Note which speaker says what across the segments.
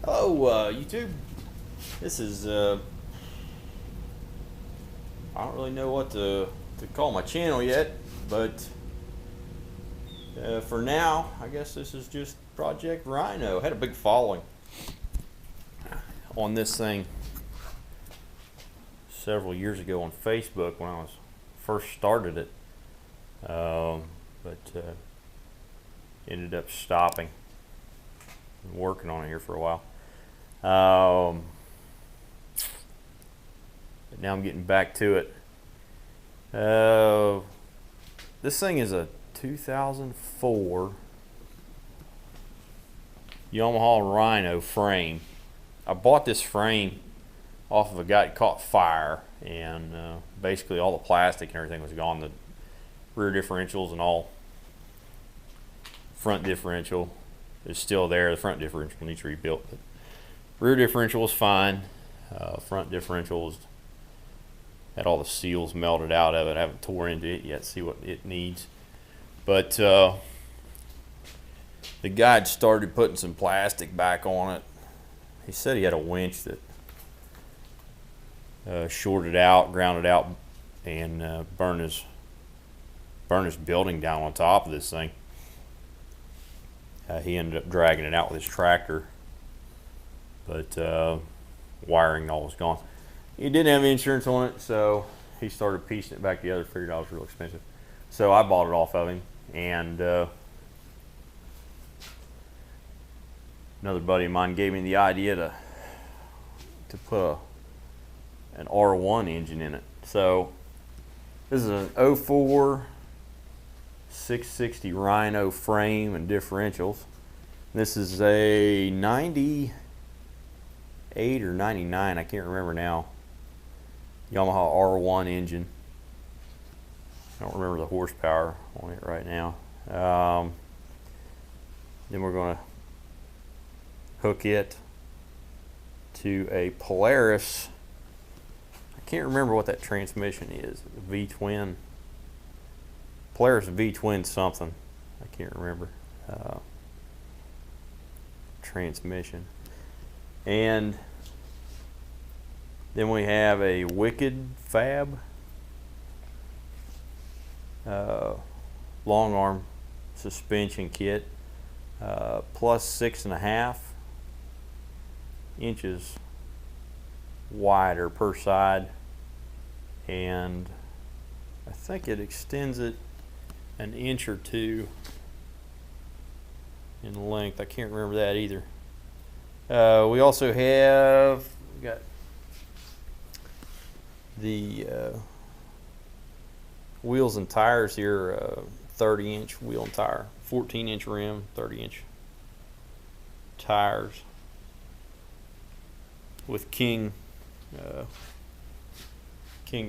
Speaker 1: Oh, YouTube. This is I don't really know what to call my channel yet, but for now, I guess this is just Project Rhino. Had a big following on this thing several years ago on Facebook when I was first started it, but ended up stopping. Been working on it here for a while. But now I'm getting back to it. This thing is a 2004 Yamaha Rhino frame. I bought this frame off of a guy that caught fire, and basically all the plastic and everything was gone. The rear differentials and all. Front differential is still there. The front differential needs rebuilt, but rear differential is fine. Front differential had all the seals melted out of it. I haven't tore into it yet, see what it needs. But the guy had started putting some plastic back on it. He said he had a winch that shorted out, grounded out, and burned his building down on top of this thing. He ended up dragging it out with his tractor, but wiring all was gone. He didn't have insurance on it, so he started piecing it back together. Figured out it was real expensive, so I bought it off of him. And another buddy of mine gave me the idea to put an R1 engine in it. So this is an 04 660 Rhino frame and differentials. This is a 98 or 99, I can't remember now, Yamaha R1 engine. I don't remember the horsepower on it right now. Then we're going to hook it to a Polaris. I can't remember what that transmission is. V-twin. Polaris V-twin something. I can't remember. Transmission. And then we have a Wicked Fab long arm suspension kit, plus 6.5 inches wider per side, and I think it extends it an inch or two in length. I can't remember that either. We also have got the wheels and tires here, 30-inch wheel and tire, 14-inch rim, 30-inch tires with King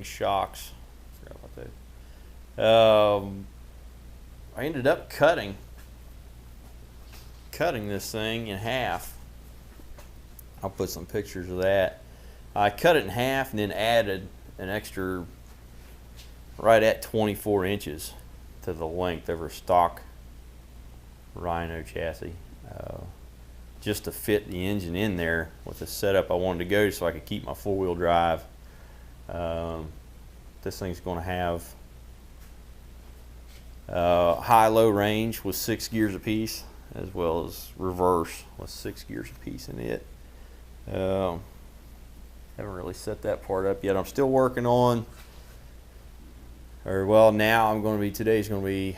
Speaker 1: shocks. Forgot about that. I ended up cutting this thing in half. I'll put some pictures of that. I cut it in half and then added an extra right at 24 inches to the length of her stock Rhino chassis, just to fit the engine in there with the setup I wanted to go, so I could keep my four-wheel drive. This thing's going to have high-low range with 6 gears apiece, as well as reverse with 6 gears apiece in it. Haven't really set that part up yet. I'm still working on, today's going to be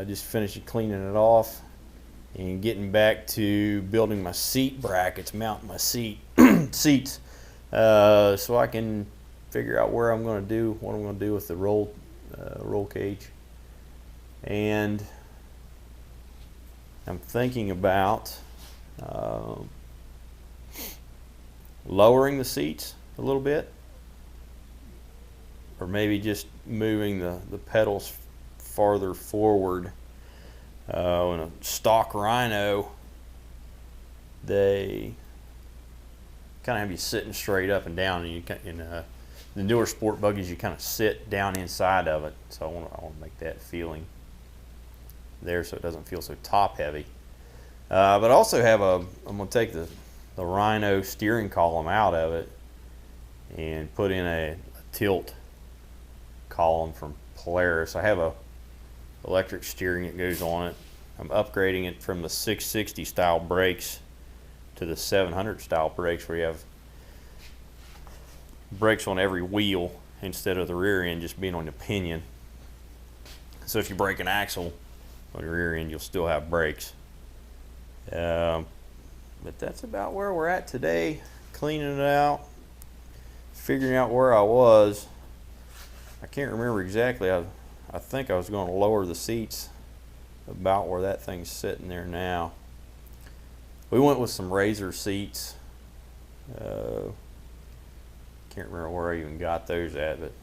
Speaker 1: just finishing cleaning it off and getting back to building my seat brackets, mounting my seats, so I can figure out what I'm going to do with the roll cage. And I'm thinking about lowering the seats a little bit, or maybe just moving the pedals farther forward. In a stock Rhino, they kind of have you sitting straight up and down, and the newer sport buggies, you kind of sit down inside of it. So I want to make that feeling there, so it doesn't feel so top heavy. But I also have I'm going to take the the Rhino steering column out of it and put in a tilt column from Polaris. I have a electric steering that goes on it. I'm upgrading it from the 660 style brakes to the 700 style brakes, where you have brakes on every wheel instead of the rear end just being on the pinion. So if you break an axle on the rear end, you'll still have brakes. But that's about where we're at today. Cleaning it out, figuring out where I was. I can't remember exactly. I think I was going to lower the seats about where that thing's sitting there now. We went with some Razor seats. Can't remember where I even got those at, but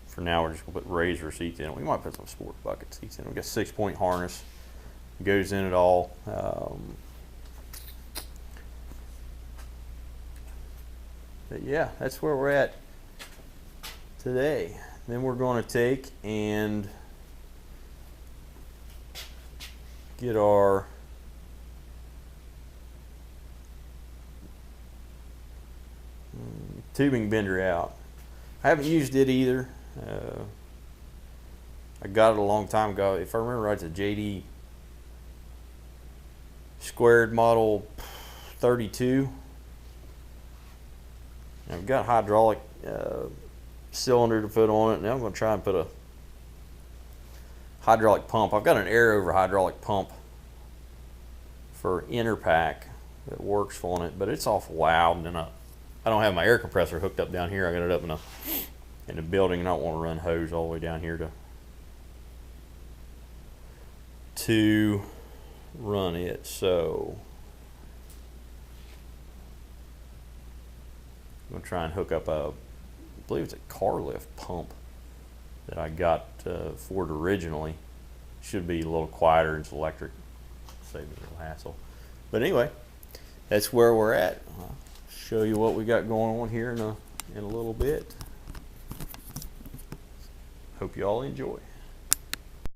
Speaker 1: for now we're just going to put Razor seats in. We might put some Sport Bucket seats in. We got a 6-point harness. Goes in it all. But yeah, that's where we're at today. Then we're going to take and get our tubing bender out. I haven't used it either. I got it a long time ago. If I remember right, it's a JD squared model 32. I've got hydraulic cylinder to put on it. Now I'm going to try and put a hydraulic pump. I've got an air over hydraulic pump for inner pack that works on it, but it's awful loud, and then I don't have my air compressor hooked up down here. I got it up in the building, and I don't want to run hose all the way down here to run it. So I'm going to try and hook up I believe it's a car lift pump that I got for it originally. Should be a little quieter. It's electric. Save me a little hassle. But anyway, that's where we're at. I'll show you what we got going on here in a little bit. Hope you all enjoy.